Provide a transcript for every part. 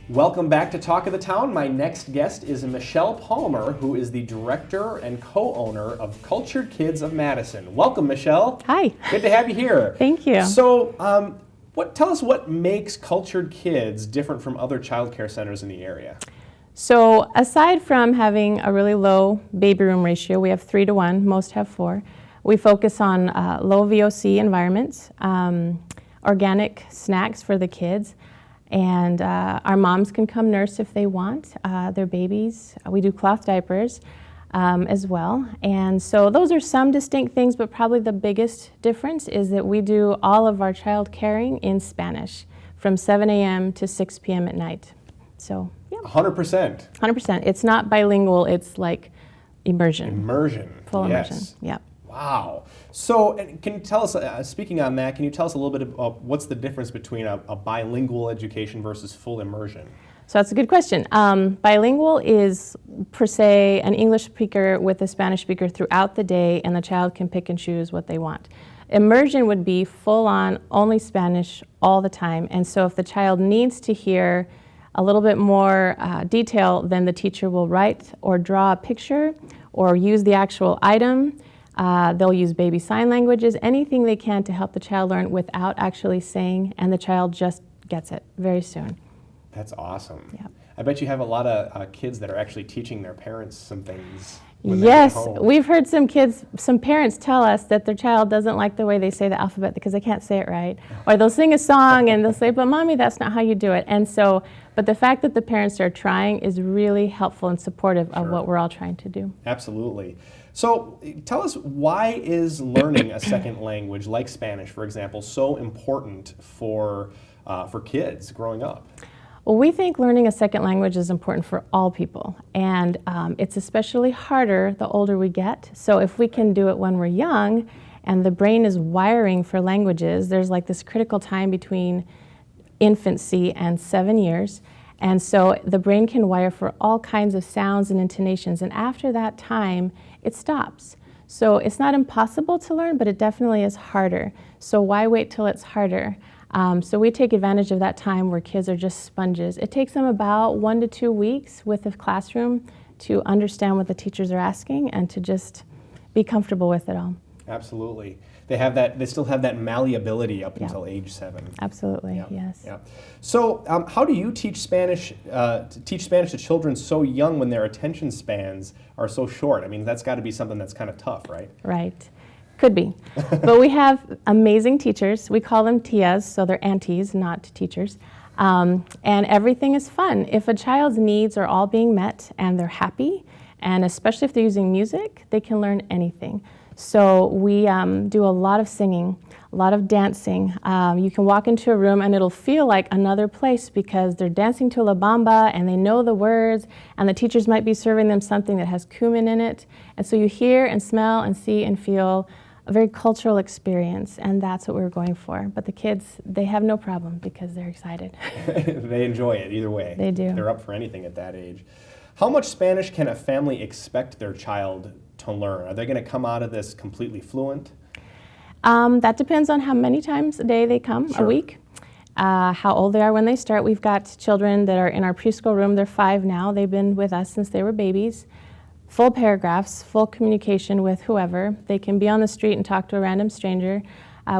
Welcome back to Talk of the Town. My next guest is Michelle Palmer, who is the director and co-owner of Cultured Kids of Madison. Welcome, Michelle. Hi. Good to have you here. Thank you. So, tell us what makes Cultured Kids different from other child care centers in the area. So, aside from having a really low baby room ratio, we have 3-to-1, most have 4. We focus on low VOC environments, organic snacks for the kids, and our moms can come nurse if they want their babies. We do cloth diapers as well. And so those are some distinct things, but probably the biggest difference is that we do all of our child caring in Spanish from 7 a.m. to 6 p.m. at night. So, yeah. 100%. 100%. It's not bilingual, it's like immersion. Immersion. Full immersion, yeah. Wow. So can you tell us, speaking on that, can you tell us a little bit about what's the difference between a bilingual education versus full immersion? So that's a good question. Bilingual is, per se, an English speaker with a Spanish speaker throughout the day, and the child can pick and choose what they want. Immersion would be full-on, only Spanish all the time, and so if the child needs to hear a little bit more detail, then the teacher will write or draw a picture or use the actual item. They'll use baby sign languages, anything they can to help the child learn without actually saying, and the child just gets it very soon. That's awesome. Yeah. I bet you have a lot of kids that are actually teaching their parents some things when Yes, they get home. we've heard some parents tell us that their child doesn't like the way they say the alphabet because they can't say it right. Or they'll sing a song and they'll say, but mommy, that's not how you do it. And so, but the fact that the parents are trying is really helpful and supportive of what we're all trying to do. Absolutely. So tell us, why is learning a second language like Spanish, for example, so important for kids growing up? Well, we think learning a second language is important for all people, and it's especially harder the older we get. So if we can do it when we're young and the brain is wiring for languages, there's like this critical time between infancy and 7 years. And so the brain can wire for all kinds of sounds and intonations, and after that time, it stops. So it's not impossible to learn, but it definitely is harder. So why wait till it's harder? So we take advantage of that time where kids are just sponges. It takes them about 1 to 2 weeks with the classroom to understand what the teachers are asking and to just be comfortable with it all. Absolutely. They still have that malleability up until age 7. Absolutely, yes. Yeah. So how do you teach Spanish to children so young when their attention spans are so short? I mean, that's got to be something that's kind of tough, right? Right. Could be. But we have amazing teachers. We call them tias, so they're aunties, not teachers. And everything is fun. If a child's needs are all being met and they're happy, and especially if they're using music, they can learn anything. So we do a lot of singing, a lot of dancing. You can walk into a room and it'll feel like another place because they're dancing to La Bamba and they know the words, and the teachers might be serving them something that has cumin in it. And so you hear and smell and see and feel a very cultural experience, and that's what we're going for. But the kids, they have no problem because they're excited. They enjoy it either way. They do. They're up for anything at that age. How much Spanish can a family expect their child to learn? Are they going to come out of this completely fluent? That depends on how many times a day they come, a week, how old they are when they start. We've got children that are in our preschool room. They're 5 now. They've been with us since they were babies. Full paragraphs, full communication with whoever. They can be on the street and talk to a random stranger.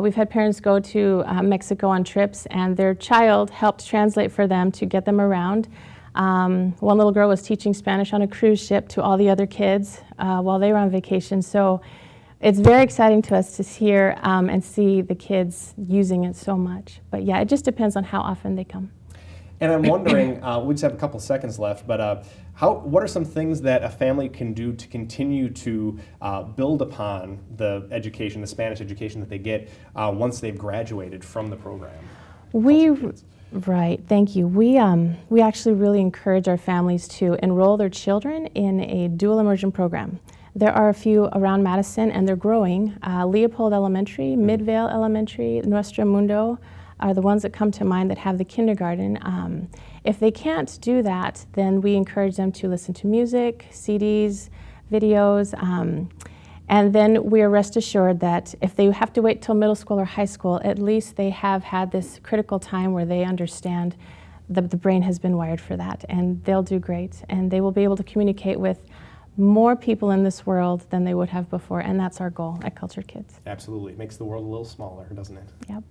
We've had parents go to Mexico on trips, and their child helped translate for them to get them around. One little girl was teaching Spanish on a cruise ship to all the other kids while they were on vacation. So it's very exciting to us to hear and see the kids using it so much. But yeah, it just depends on how often they come. And I'm wondering, we just have a couple seconds left, but what are some things that a family can do to continue to build upon the education, the Spanish education that they get once they've graduated from the program? Right, thank you. We actually really encourage our families to enroll their children in a dual immersion program. There are a few around Madison, and they're growing. Leopold Elementary, Midvale Elementary, Nuestro Mundo are the ones that come to mind that have the kindergarten. If they can't do that, then we encourage them to listen to music, CDs, videos, and then we are rest assured that if they have to wait till middle school or high school, at least they have had this critical time where they understand the brain has been wired for that, and they'll do great, and they will be able to communicate with more people in this world than they would have before, and that's our goal at Cultured Kids. Absolutely. It makes the world a little smaller, doesn't it? Yep.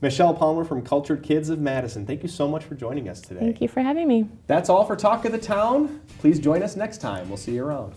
Michelle Palmer from Cultured Kids of Madison, thank you so much for joining us today. Thank you for having me. That's all for Talk of the Town. Please join us next time. We'll see you around.